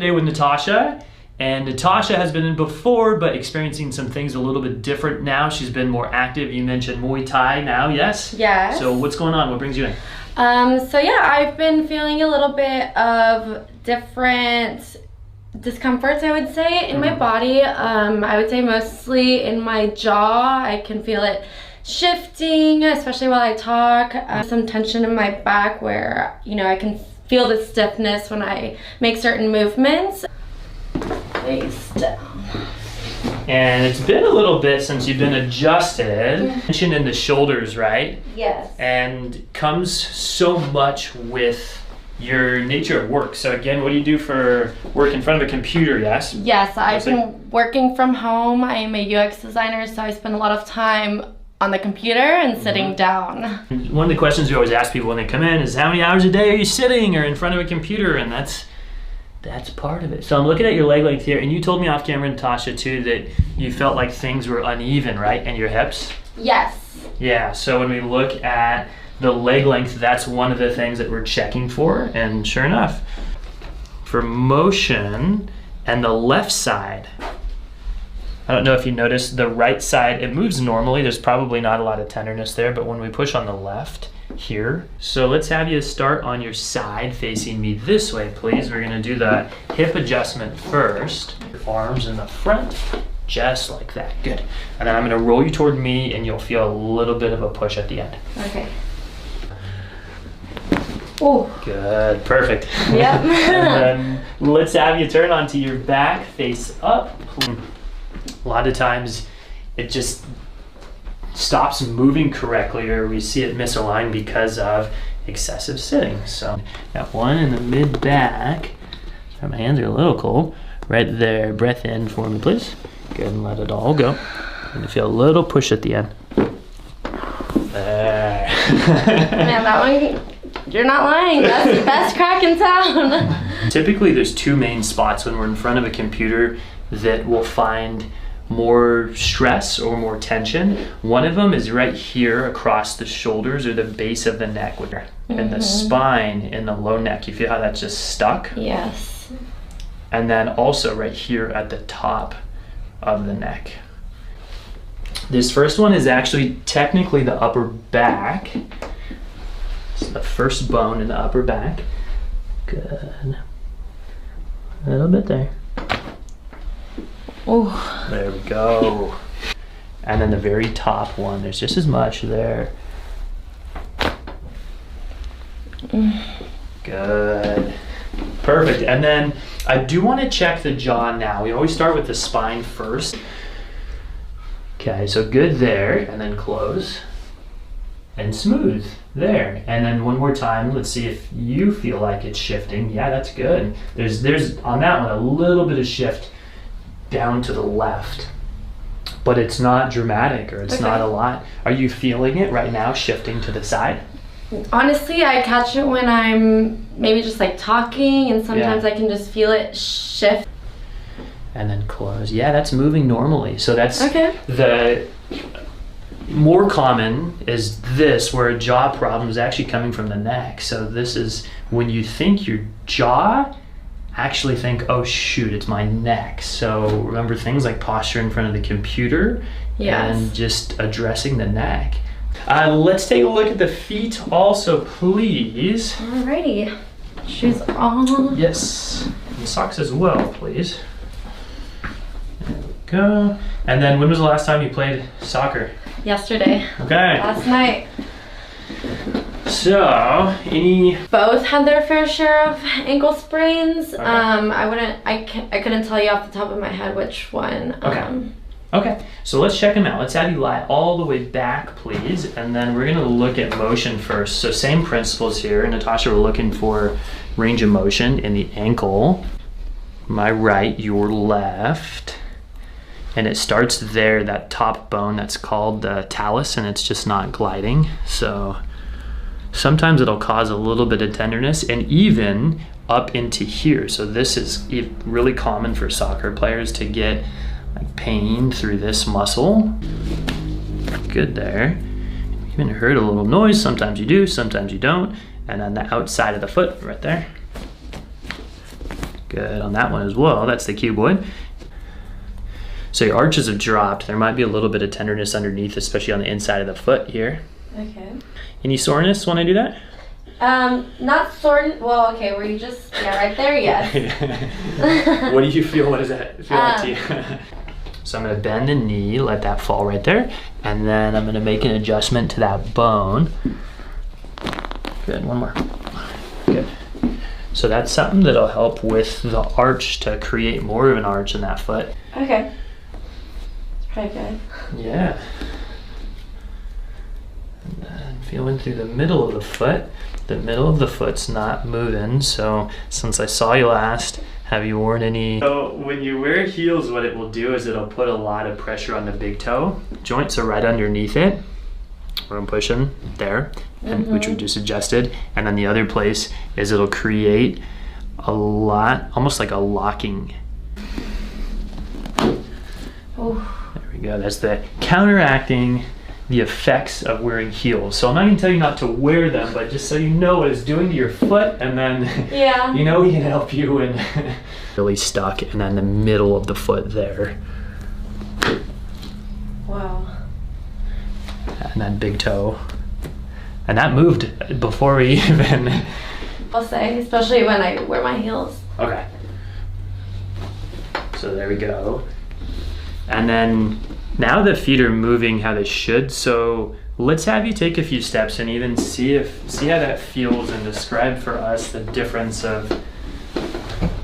Today with Natasha, and Natasha has been in before, but experiencing some things a little bit different now. She's been more active. You mentioned Muay Thai now, yes? Yes. So what's going on? What brings you in? So yeah, I've been feeling a little bit of different discomforts, I would say, in my body. I would say mostly in my jaw. I can feel it shifting, especially while I talk. Some tension in my back where, you know, I can feel the stiffness when I make certain movements. Face down. And it's been a little bit since you've been adjusted. Tension in the shoulders, right? Yes. And comes so much with your nature of work. So again, what do you do for work in front of a computer, yes? Yes, I've been working from home. I am a UX designer, so I spend a lot of time on the computer and sitting down. One of the questions we always ask people when they come in is how many hours a day are you sitting or in front of a computer? And that's part of it. So I'm looking at your leg length here, and you told me off camera, Natasha, too, that you felt like things were uneven, right? And your hips? Yes. Yeah, so when we look at the leg length, that's one of the things that we're checking for, and sure enough, for motion and the left side, I don't know if you noticed the right side, it moves normally. There's probably not a lot of tenderness there, but when we push on the left here, so let's have you start on your side facing me this way, please. We're gonna do the hip adjustment first. Arms in the front, just like that, good. And then I'm gonna roll you toward me and you'll feel a little bit of a push at the end. Okay. Oh. Good, perfect. Yep. And then let's have you turn onto your back, face up. A lot of times it just stops moving correctly, or we see it misaligned because of excessive sitting. So got one in the mid back. Sorry, my hands are a little cold. Right there, breath in for me, please. Good, and let it all go. And feel a little push at the end. There. Man, that one, you're not lying. That's the best crack in town. Typically there's two main spots when we're in front of a computer that we'll find more stress or more tension. One of them is right here across the shoulders or the base of the neck, and the spine in the low neck. You feel how that's just stuck? Yes. And then also right here at the top of the neck. This first one is actually technically the upper back. It's the first bone in the upper back. Good. A little bit there. Oh. There we go. And then the very top one, there's just as much there. Good. Perfect. And then I do want to check the jaw now. We always start with the spine first. Okay, so good there, and then close. And smooth there. And then one more time, let's see if you feel like it's shifting. Yeah, that's good. There's on that one a little bit of shift down to the left, but it's not dramatic, or it's not a lot. Are you feeling it right now, shifting to the side? Honestly, I catch it when I'm maybe just like talking, and sometimes I can just feel it shift. And then close. Yeah, that's moving normally. So that's the more common is this, where a jaw problem is actually coming from the neck. So this is when you think your jaw, actually think, oh shoot, it's my neck. So remember things like posture in front of the computer and just addressing the neck. Let's take a look at the feet also, please. Alrighty, shoes on. Yes, and socks as well, please. There we go. And then when was the last time you played soccer? Yesterday. Okay. Last night. So, both had their fair share of ankle sprains. Okay. I couldn't tell you off the top of my head which one. Okay, so let's check them out. Let's have you lie all the way back, please, and then we're gonna look at motion first. So same principles here. Natasha, we're looking for range of motion in the ankle. My right, your left. And it starts there, that top bone, that's called the talus, and it's just not gliding. So sometimes it'll cause a little bit of tenderness, and even up into here. So this is really common for soccer players to get like pain through this muscle. Good there. You even heard a little noise. Sometimes you do, sometimes you don't. And on the outside of the foot, right there. Good on that one as well. That's the cuboid. So your arches have dropped. There might be a little bit of tenderness underneath, especially on the inside of the foot here. Okay. Any soreness when I do that? Not sore. Well, okay, were you just, yeah, right there, yes. What do you feel? What does that feel like to you? So I'm gonna bend the knee, let that fall right there, and then I'm gonna make an adjustment to that bone. Good, one more. Good. So that's something that'll help with the arch to create more of an arch in that foot. Okay. It's pretty good. Yeah. And then feeling through the middle of the foot. The middle of the foot's not moving, so since I saw you last, have you worn any? So when you wear heels, what it will do is it'll put a lot of pressure on the big toe. Joints are right underneath it, where I'm pushing there, and which we just adjusted. And then the other place is it'll create a lot, almost like a locking. Oh. There we go. That's the counteracting the effects of wearing heels. So I'm not going to tell you not to wear them, but just so you know what it's doing to your foot, and then Yeah. you know we can help you when really stuck, and then the middle of the foot there. Wow. And then big toe. And that moved before we even... I'll say, especially when I wear my heels. Okay. So there we go. And then now the feet are moving how they should, so let's have you take a few steps and even see how that feels, and describe for us the difference of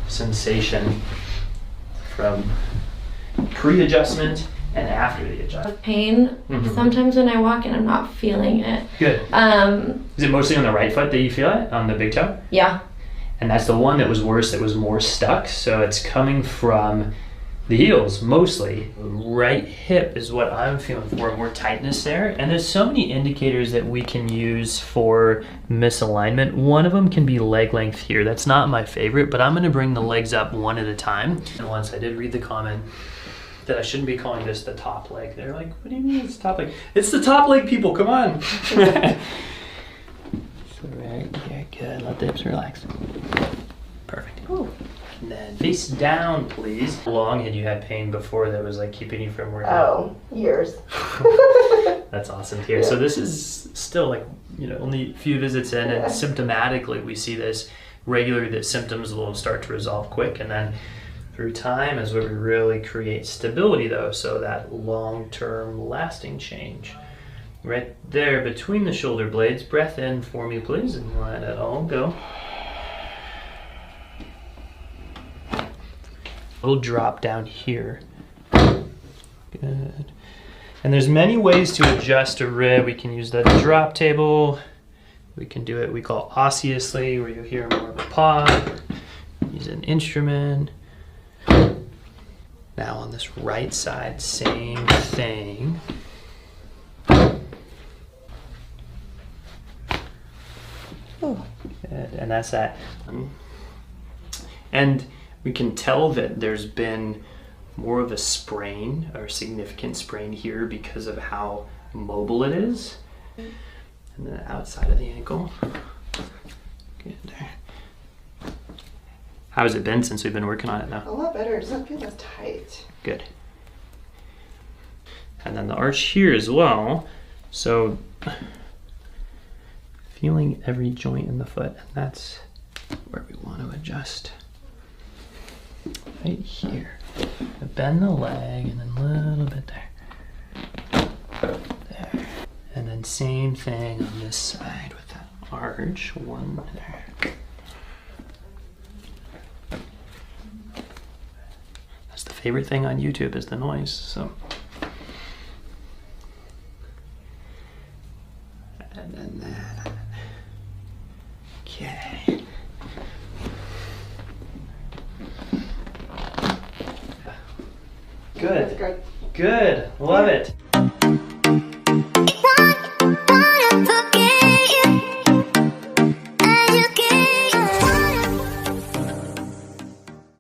sensation from pre-adjustment and after the adjustment. Pain. Sometimes when I walk and I'm not feeling it. Good. Is it mostly on the right foot that you feel it, on the big toe? Yeah. And that's the one that was worse, that was more stuck, so it's coming from the heels mostly. Right hip is what I'm feeling for, more tightness there. And there's so many indicators that we can use for misalignment. One of them can be leg length here. That's not my favorite, but I'm gonna bring the legs up one at a time. And once I did read the comment that I shouldn't be calling this the top leg. They're like, what do you mean it's top leg? It's the top leg, people, come on. So right here, good, let the hips relax. Perfect. Ooh. And then face down, please. How long had you had pain before that was like keeping you from working? Oh, years. That's awesome to hear. So this is still like, only a few visits in, and symptomatically we see this regularly, that symptoms will start to resolve quick, and then through time is where we really create stability though, so that long-term lasting change. Right there between the shoulder blades, breath in for me please, and let it all go. Little drop down here. Good. And there's many ways to adjust a rib. We can use the drop table. We can do it, we call osseously, where you hear more of a pop. Use an instrument. Now on this right side, same thing. Oh. Good. And that's that. And we can tell that there's been more of a sprain, or significant sprain here, because of how mobile it is. And then outside of the ankle. Good there. How has it been since we've been working on it now? A lot better. It doesn't feel as tight. Good. And then the arch here as well. So feeling every joint in the foot, and that's where we want to adjust. Right here. Bend the leg, and then a little bit there. There. And then same thing on this side with that arch. One there. That's the favorite thing on YouTube, is the noise, so. And then that. Okay. Good. That's good. Good. Love it.